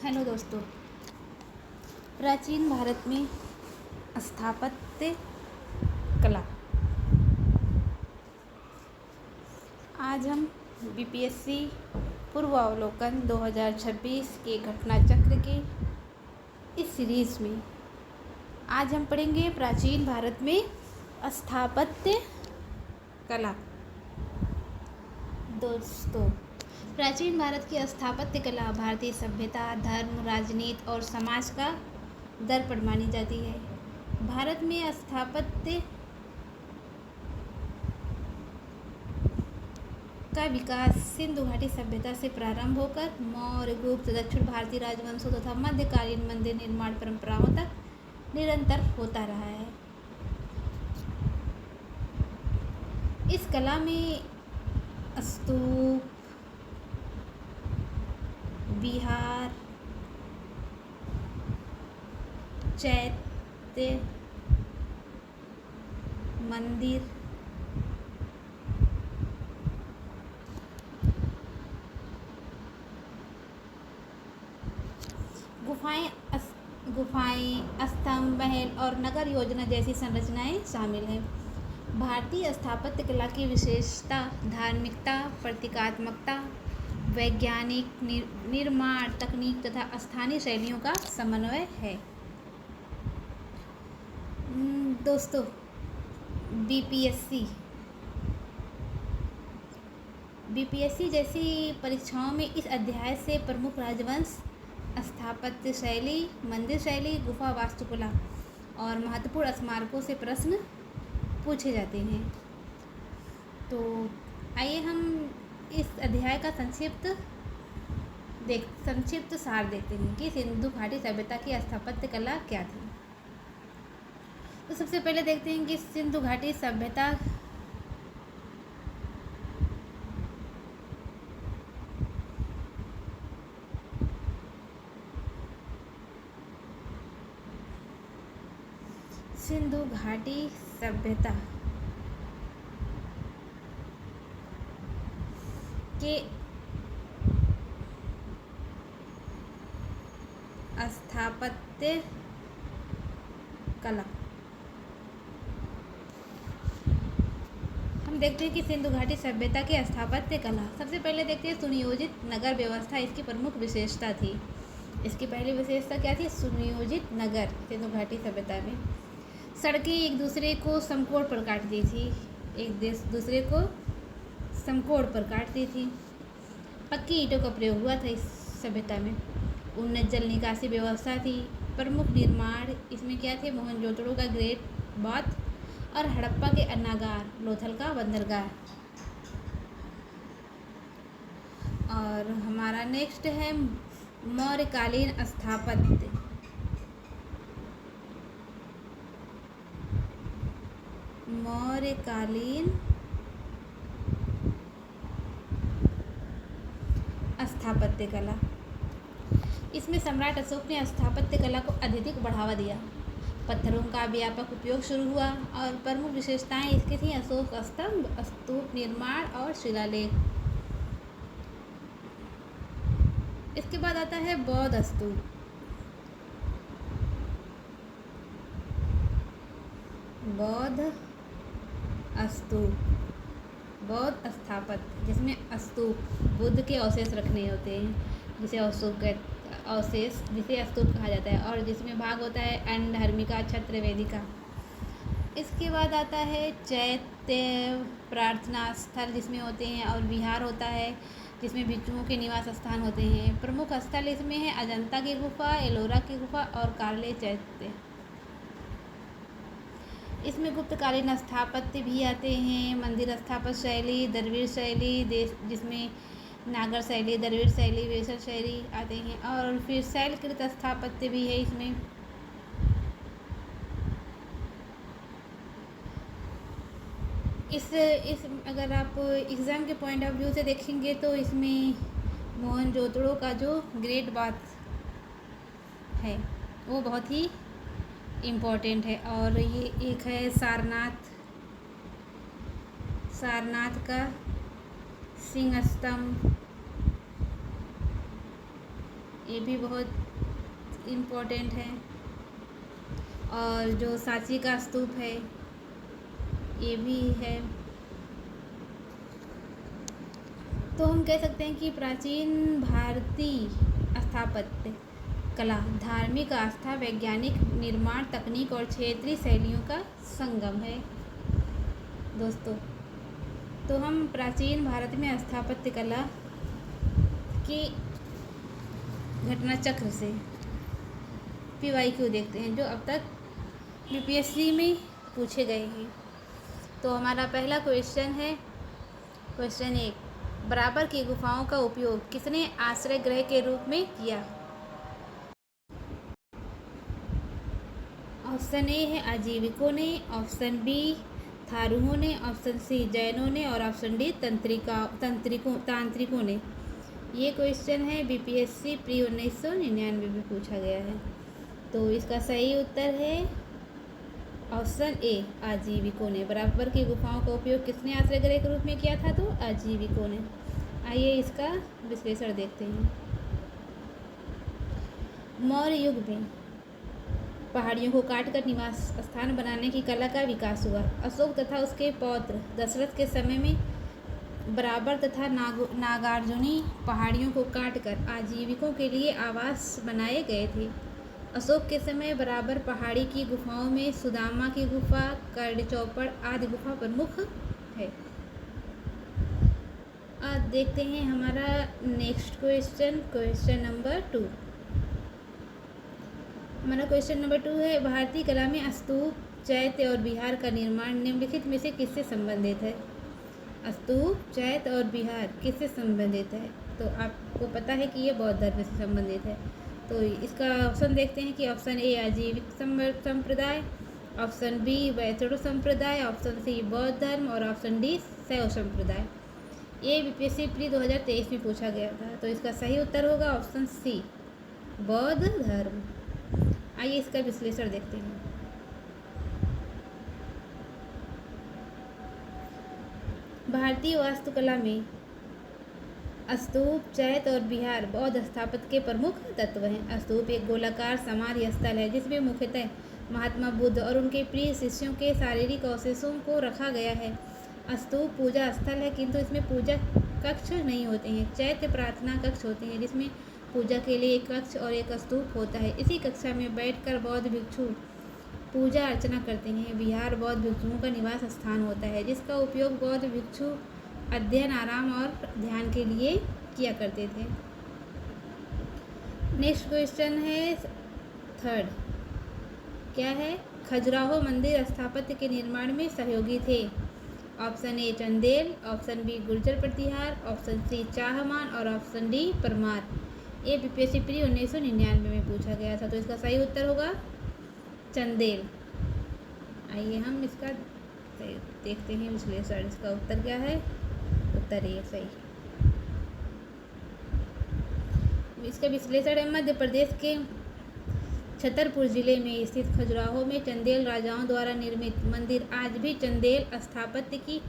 Hello दोस्तों। प्राचीन भारत में स्थापत्य कला। आज हम बीपीएससी पूर्वावलोकन 2026 के घटना चक्र के इस सीरीज में आज हम पढ़ेंगे प्राचीन भारत में स्थापत्य कला। दोस्तों, प्राचीन भारत की स्थापत्य कला भारतीय सभ्यता, धर्म, राजनीति और समाज का दर्पण मानी जाती है। भारत में स्थापत्य का विकास सिंधु घाटी सभ्यता से प्रारंभ होकर मौर्य, गुप्त, दक्षिण भारतीय राजवंशों तथा मध्यकालीन मंदिर निर्माण परंपराओं तक निरंतर होता रहा है। इस कला में स्तूप, विहार, चैत्य, मंदिर, गुफाएं, स्तंभ, महल और नगर योजना जैसी संरचनाएं शामिल हैं। भारतीय स्थापत्य कला की विशेषता धार्मिकता, प्रतीकात्मकता, वैज्ञानिक निर्माण तकनीक तथा स्थानीय शैलियों का समन्वय है। दोस्तों, बीपीएससी जैसी परीक्षाओं में इस अध्याय से प्रमुख राजवंश, स्थापत्य शैली, मंदिर शैली, गुफा वास्तुकला और महत्वपूर्ण स्मारकों से प्रश्न पूछे जाते हैं। तो आइए हम इस अध्याय का संक्षिप्त सार देखते हैं कि सिंधु घाटी सभ्यता की स्थापत्य कला क्या थी। तो सबसे पहले देखते हैं कि सिंधु घाटी सभ्यता के स्थापत्य कला हम देखते हैं कि सिंधु घाटी सभ्यता की स्थापत्य कला। सबसे पहले देखते हैं सुनियोजित नगर व्यवस्था इसकी प्रमुख विशेषता थी। इसकी पहली विशेषता क्या थी? सुनियोजित नगर। सिंधु घाटी सभ्यता में सड़कें एक दूसरे को समकोण पर काटती थी, दूसरे को समकोण पर काटती थी। पक्की ईंटों का प्रयोग हुआ था इस सभ्यता में। उन्नत जल निकासी व्यवस्था थी। प्रमुख निर्माण इसमें क्या थे? मोहनजोदड़ो का ग्रेट बाथ और हड़प्पा के अन्नागार, लोथल का बंदरगाह। और हमारा नेक्स्ट है मौर्यकालीन स्थापत्य। मौर्यकालीन स्थापत्य कला। इसमें सम्राट अशोक ने स्थापत्य कला को अत्यधिक बढ़ावा दिया। पत्थरों का व्यापक उपयोग शुरू हुआ और प्रमुख विशेषताएं इसकी थी अशोक स्तंभ, स्तूप निर्माण और शिलालेख। इसके बाद आता है बौद्ध स्तूप। बौद्ध स्थापत्य जिसमें स्तूप, बुद्ध के अवशेष रखने होते हैं, जिसे स्तूप कहा जाता है, और जिसमें भाग होता है अंडहर्मिका, छत्र, वेदिका। इसके बाद आता है चैत्य, प्रार्थना स्थल जिसमें होते हैं, और विहार होता है जिसमें भिक्षुओं के निवास स्थान होते हैं। प्रमुख स्थल इसमें है अजंता की गुफा, एलोरा की गुफा और कार्ले चैत्य। इसमें गुप्तकालीन स्थापत्य भी आते हैं। मंदिर स्थापत्य शैली, द्रविड़ शैली जिसमें नागर शैली, द्रविड़ शैली, वेसर शैली आते हैं, और फिर शैलकृत स्थापत्य भी है इसमें। इस अगर आप एग्ज़ाम के पॉइंट ऑफ व्यू से देखेंगे तो इसमें मोहनजोदड़ो का जो ग्रेट बाथ है वो बहुत ही इम्पोर्टेंट है। और ये एक है सारनाथ का सिंह स्तंभ, ये भी बहुत इम्पोर्टेंट है। और जो सांची का स्तूप है ये भी है। तो हम कह सकते हैं कि प्राचीन भारतीय स्थापत्य कला धार्मिक आस्था, वैज्ञानिक निर्माण तकनीक और क्षेत्रीय शैलियों का संगम है दोस्तों। तो हम प्राचीन भारत में स्थापत्य कला की घटना चक्र से PYQ देखते हैं जो अब तक UPSC में पूछे गए हैं। तो हमारा पहला क्वेश्चन है, क्वेश्चन 1, बराबर की गुफाओं का उपयोग किसने आश्रय गृह के रूप में किया? ऑप्शन ए है आजीविकों ने, ऑप्शन बी थारूओं ने, ऑप्शन सी जैनों ने और ऑप्शन डी तांत्रिकों ने। ये क्वेश्चन है BPSC प्री 1999 में पूछा गया है। तो इसका सही उत्तर है ऑप्शन ए आजीविकों ने। बराबर की गुफाओं का उपयोग किसने आश्रय गृह के रूप में किया था? तो आजीविकों ने। आइए इसका विश्लेषण देखते हैं। मौर्य युग में पहाड़ियों को काटकर निवास स्थान बनाने की कला का विकास हुआ। अशोक तथा उसके पौत्र दशरथ के समय में बराबर तथा नागार्जुनी पहाड़ियों को काटकर आजीविकों के लिए आवास बनाए गए थे। अशोक के समय बराबर पहाड़ी की गुफाओं में सुदामा की गुफा, कर्ड चौपड़ आदि गुफा प्रमुख है। अब देखते हैं हमारा नेक्स्ट क्वेश्चन, क्वेश्चन नंबर 2। हमारा क्वेश्चन नंबर 2 है, भारतीय कला में स्तूप, चैत्य और विहार का निर्माण निम्नलिखित में से किससे संबंधित है? स्तूप, चैत्य और विहार किससे संबंधित है? तो आपको पता है कि ये बौद्ध धर्म से संबंधित है। तो इसका ऑप्शन देखते हैं कि ऑप्शन ए आजीविक संप्रदाय, ऑप्शन बी वैष्णव संप्रदाय, ऑप्शन सी बौद्ध धर्म और ऑप्शन डी शैव संप्रदाय। ये BPSC प्री 2023 में पूछा गया था। तो इसका सही उत्तर होगा ऑप्शन सी बौद्ध धर्म। आइए इसका विश्लेषण देखते हैं। भारतीय वास्तुकला में स्तूप, चैत्य और विहार बौद्ध स्थापत्य के प्रमुख तत्व हैं। स्तूप एक गोलाकार समाधि स्थल है जिसमें मुख्यतः महात्मा बुद्ध और उनके प्रिय शिष्यों के शारीरिक अवशेषों को रखा गया है। स्तूप पूजा स्थल है किंतु इसमें पूजा कक्ष नहीं होते हैं। चैत्य प्रार्थना कक्ष होते हैं जिसमें पूजा के लिए एक कक्ष और एक स्तूप होता है। इसी कक्षा में बैठकर बौद्ध भिक्षु पूजा अर्चना करते हैं। विहार बौद्ध भिक्षुओं का निवास स्थान होता है जिसका उपयोग बौद्ध भिक्षु अध्ययन, आराम और ध्यान के लिए किया करते थे। नेक्स्ट क्वेश्चन है 3rd, क्या है? खजुराहो मंदिर स्थापत्य के निर्माण में सहयोगी थे। Option A Chandel, option B Gurjar Pratihar, option C Chahaman और ऑप्शन डी परमार। ये BPSC प्री 1999 में पूछा गया था। तो इसका सही उत्तर होगा चंदेल। आइए हम इसका देखते हैं विश्लेषण। इसका उत्तर क्या है? उत्तर ए सही। इसका विश्लेषण है, मध्य प्रदेश के छतरपुर जिले में स्थित खजुराहो में चंदेल राजाओं द्वारा निर्मित मंदिर आज भी चंदेल स्थापत्य की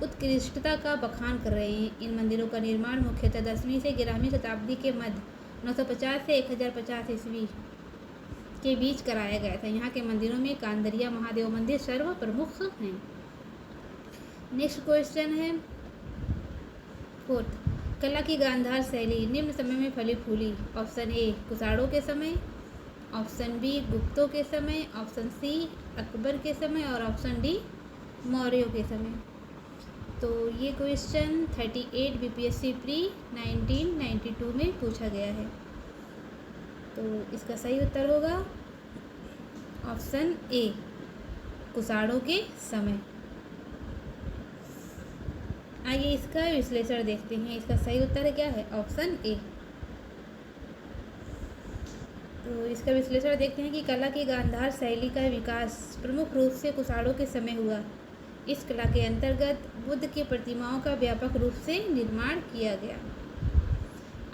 उत्कृष्टता का बखान कर रहे हैं। इन मंदिरों का निर्माण मुख्यतः 10वीं से 11वीं शताब्दी के मध्य 950 से 1050 ईस्वी के बीच कराया गया था। यहाँ के मंदिरों में कांदरिया महादेव मंदिर सर्व प्रमुख हैं। नेक्स्ट क्वेश्चन है 4th, कला की गांधार शैली निम्न समय में फली फूली। ऑप्शन ए कुषाणों के समय, ऑप्शन बी गुप्तों के समय, ऑप्शन सी अकबर के समय और ऑप्शन डी मौर्यों के समय। तो ये क्वेश्चन 38 BPSC प्री 1992 में पूछा गया है। तो इसका सही उत्तर होगा ऑप्शन ए कुषाणों के समय। आइए इसका विश्लेषण देखते हैं। इसका सही उत्तर क्या है? Option A. तो इसका विश्लेषण देखते हैं कि कला की गांधार शैली का विकास प्रमुख रूप से कुषाणों के समय हुआ। इस कला के अंतर्गत बुद्ध की प्रतिमाओं का व्यापक रूप से निर्माण किया गया।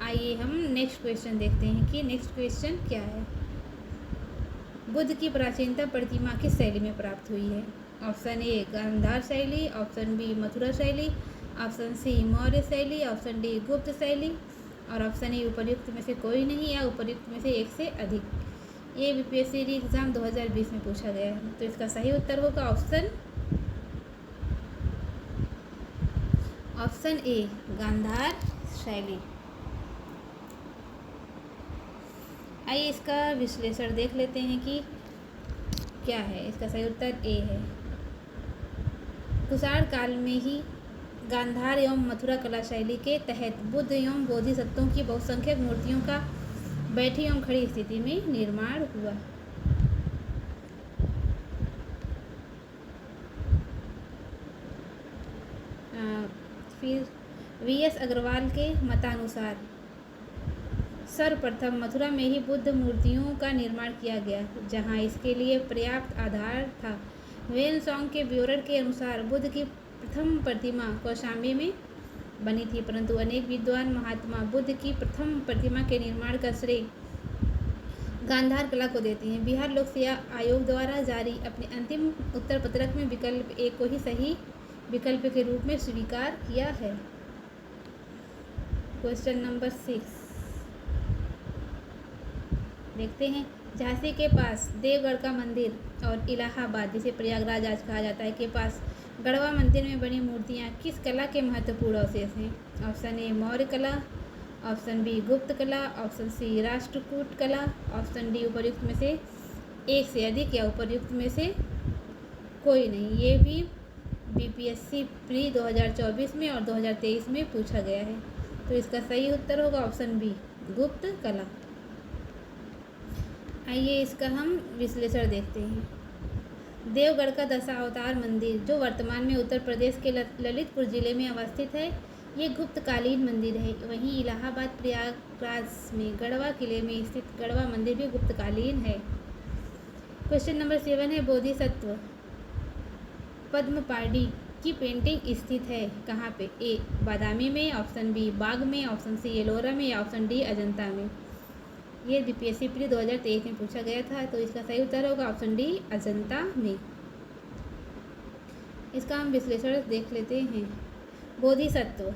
आइए हम नेक्स्ट क्वेश्चन देखते हैं कि नेक्स्ट क्वेश्चन क्या है। बुद्ध की प्राचीनतम प्रतिमा किस शैली में प्राप्त हुई है? ऑप्शन ए गांधार शैली, ऑप्शन बी मथुरा शैली, ऑप्शन सी मौर्य शैली, ऑप्शन डी गुप्त शैली, और ऑप्शन ए उपर्युक्त में से कोई नहीं या उपर्युक्त में से एक से अधिक। ये बीपीएससी री एग्ज़ाम 2020 में पूछा गया है। तो इसका सही उत्तर होगा ऑप्शन ए गांधार शैली। आइए इसका विश्लेषण देख लेते हैं कि क्या है। इसका सही उत्तर ए है। कुषाण काल में ही गांधार एवं मथुरा कला शैली के तहत बुद्ध एवं बोधिसत्वों की बहुसंख्यक मूर्तियों का बैठी एवं खड़ी स्थिति में निर्माण हुआ। फिर वीएस अग्रवाल के मतानुसार सर्वप्रथम मथुरा में ही बुद्ध मूर्तियों का निर्माण किया गया, जहां इसके लिए पर्याप्त आधार था। वेनसोंग के विवरण के अनुसार बुद्ध की प्रथम प्रतिमा कौशाम्बी में बनी थी, परंतु अनेक विद्वान महात्मा बुद्ध की प्रथम प्रतिमा के निर्माण का श्रेय गांधार कला को देते हैं। बिहार लोक सेवा आयोग द्वारा जारी अपने अंतिम उत्तर पत्रक में विकल्प ए को ही सही विकल्प के रूप में स्वीकार किया है। क्वेश्चन नंबर 6 देखते हैं। झांसी के पास देवगढ़ का मंदिर और इलाहाबाद, जिसे प्रयागराज आज कहा जाता है, के पास गढ़वा मंदिर में बनी मूर्तियाँ किस कला के महत्वपूर्ण अवशेष हैं? ऑप्शन ए मौर्य कला, ऑप्शन बी गुप्त कला, ऑप्शन सी राष्ट्रकूट कला, ऑप्शन डी उपर्युक्त में से एक से अधिक या उपर्युक्त में से कोई नहीं। ये भी बीपीएससी प्री 2024 में और 2023 में पूछा गया है। तो इसका सही उत्तर होगा ऑप्शन बी गुप्त कला। आइए इसका हम विश्लेषण देखते हैं। देवगढ़ का दशावतार मंदिर, जो वर्तमान में उत्तर प्रदेश के ललितपुर जिले में अवस्थित है, ये गुप्तकालीन मंदिर है। वहीं इलाहाबाद प्रयागराज में गढ़वा किले में स्थित गढ़वा मंदिर भी गुप्तकालीन है। क्वेश्चन नंबर 7 है। बोधिसत्व पद्मपाणि की पेंटिंग स्थित है कहाँ पे? ए बादामी में, ऑप्शन बी बाग में, ऑप्शन सी एलोरा में या ऑप्शन डी अजंता में। ये बीपीएससी प्री 2023 में पूछा गया था। तो इसका सही उत्तर होगा ऑप्शन डी अजंता में। इसका हम विश्लेषण देख लेते हैं। बोधिसत्व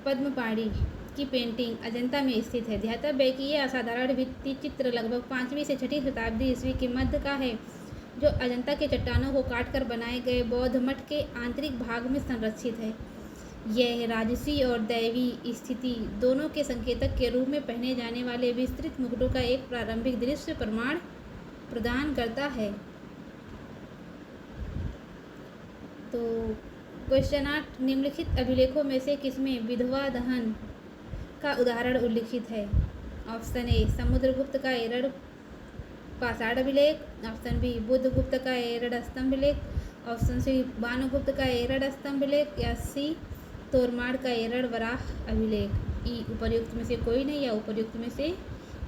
पद्मपाणि की पेंटिंग अजंता में स्थित है। ध्यातव्य है कि यह असाधारण भित्ति चित्र लगभग 5वीं से 6वीं शताब्दी ईस्वी के मध्य का है, जो अजंता के चट्टानों को काटकर बनाए गए बौद्ध मठ के आंतरिक भाग में संरक्षित है। यह राजसी और दैवी स्थिति दोनों के संकेतक के रूप में पहने जाने वाले विस्तृत मुकुटों का एक प्रारंभिक दृश्य प्रमाण प्रदान करता है। तो क्वेश्चन 8, निम्नलिखित अभिलेखों में से किसमें विधवा दहन का उदाहरण उल्लिखित है? ऑप्शन ए समुद्रगुप्त का एरड़ पाषाण अभिलेख, ऑप्शन बी बुद्धगुप्त का एरड़ स्तंभ लेख, ऑप्शन सी भानुगुप्त का एरड़ स्तंभ लेख या सी तोरमाड़ का एरड़ वराह अभिलेख। ई उपर्युक्त में से कोई नहीं या उपर्युक्त में से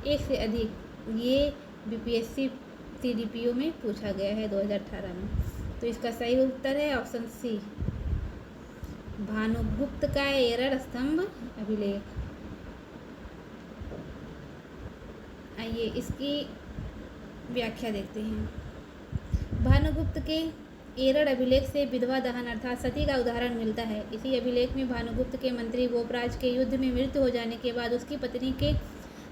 एक से अधिक। ये बीपीएससी सीडीपीओ में पूछा गया है 2018 में। तो इसका सही उत्तर है ऑप्शन सी भानुगुप्त का एरड़ स्तंभ अभिलेख। आइए इसकी व्याख्या देखते हैं। भानुगुप्त के एरड़ अभिलेख से विधवा दहन अर्थात सती का उदाहरण मिलता है। इसी अभिलेख में भानुगुप्त के मंत्री गोपराज के युद्ध में मृत्यु हो जाने के बाद उसकी पत्नी के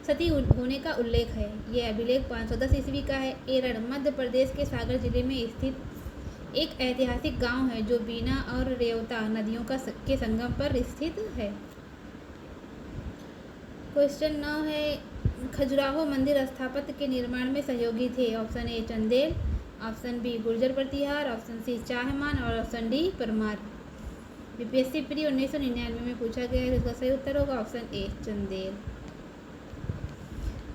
सती होने का उल्लेख है। यह अभिलेख 510 ईस्वी का है। एरड़ मध्य प्रदेश के सागर जिले में स्थित एक ऐतिहासिक गांव है, जो बीना और रेवता नदियों के संगम पर स्थित है। क्वेश्चन 9 है। खजुराहो मंदिर स्थापत्य के निर्माण में सहयोगी थे। Option A Chandel, option B Gurjar Pratihar, option C Chahaman और option D Parmar. BPSC pre 1999 में पूछा गया है। इसका सही उत्तर होगा ऑप्शन ए चंदेल।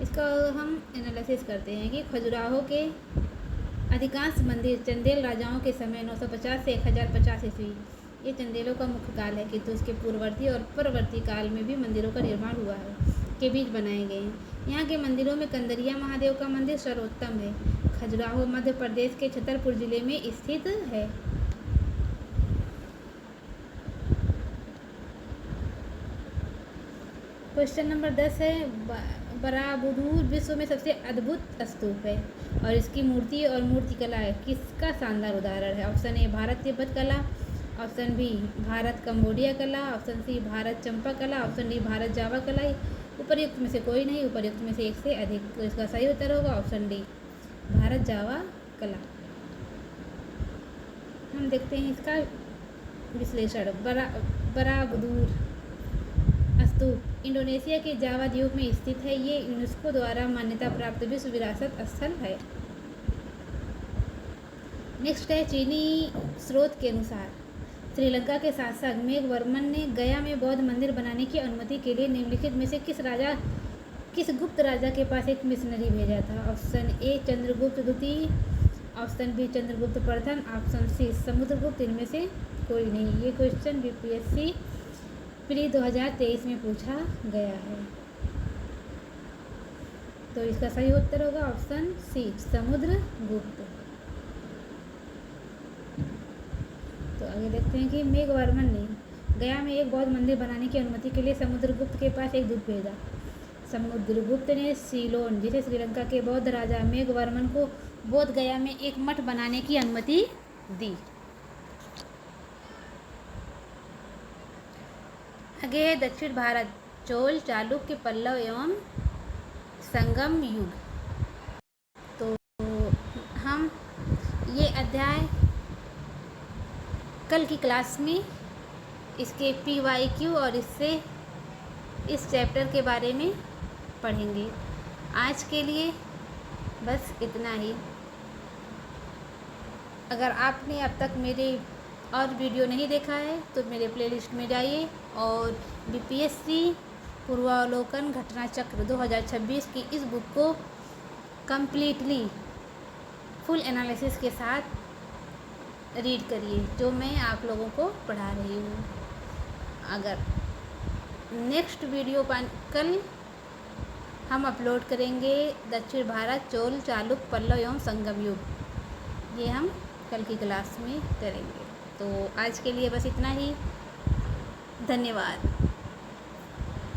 इसका हम एनालिसिस करते हैं कि खजुराहो के अधिकांश मंदिर चंदेल राजाओं के समय 950 से 1050 ईस्वी, ये चंदेलों का मुख्य काल है, किंतु इसके पूर्ववर्ती और परवर्ती काल में भी मंदिरों का निर्माण हुआ है, के बीच बनाए गए हैं। यहाँ के मंदिरों में कंदरिया महादेव का मंदिर सर्वोत्तम है। खजुराहो मध्य प्रदेश के छतरपुर जिले में स्थित है। क्वेश्चन नंबर 10 है। बराबुदूर विश्व में सबसे अद्भुत स्तूप है और इसकी मूर्ति और मूर्तिकला किसका शानदार उदाहरण है? ऑप्शन ए भारत तिब्बत कला, ऑप्शन बी भारत कंबोडिया कला, ऑप्शन सी भारत चंपा कला, ऑप्शन डी भारत जावा कला। उपर्युक्त में से कोई नहीं, उपर्युक्त में से एक से अधिक। तो इसका सही उत्तर होगा ऑप्शन डी भारत जावा कला। हम देखते हैं इसका विश्लेषण। बरागदूर स्तूप इंडोनेशिया के जावा द्वीप में स्थित है। ये यूनेस्को द्वारा मान्यता प्राप्त विश्व विरासत स्थल है। नेक्स्ट है चीनी स्रोत के अनुसार श्रीलंका के शासक मेघवर्मन ने गया में बौद्ध मंदिर बनाने की अनुमति के लिए निम्नलिखित में से किस गुप्त राजा के पास एक मिशनरी भेजा था? ऑप्शन ए चंद्रगुप्त द्वितीय, ऑप्शन बी चंद्रगुप्त प्रथम, ऑप्शन सी समुद्रगुप्त। इनमें से कोई नहीं। ये क्वेश्चन बीपीएससी प्री 2023 में पूछा गया है। तो इसका सही उत्तर होगा ऑप्शन सी समुद्रगुप्त। तो आगे देखते हैं कि मेघवर्मन ने गया में एक बौद्ध मंदिर बनाने की अनुमति के लिए समुद्रगुप्त के पास एक दूत भेजा। समुद्रगुप्त ने सीलोन, जिसे श्रीलंका के बौद्ध राजा मेघवर्मन को बोध गया में एक मठ बनाने की अनुमति दी। आगे है दक्षिण भारत, चोल, चालुक्य, पल्लव एवं संगम युग। तो हम ये अध्याय कल की क्लास में इसके PYQ और इससे इस चैप्टर के बारे में पढ़ेंगे। आज के लिए बस इतना ही। अगर आपने अब तक मेरे और वीडियो नहीं देखा है तो मेरे प्लेलिस्ट में जाइए और बीपीएससी पूर्वावलोकन घटना चक्र 2026 की इस बुक को कम्प्लीटली फुल एनालिसिस के साथ रीड करिए, जो मैं आप लोगों को पढ़ा रही हूँ। अगर नेक्स्ट वीडियो कल हम अपलोड करेंगे दक्षिण भारत, चोल, चालुक्य, पल्लव एवं संगम युग। ये हम कल की क्लास में करेंगे। तो आज के लिए बस इतना ही। धन्यवाद।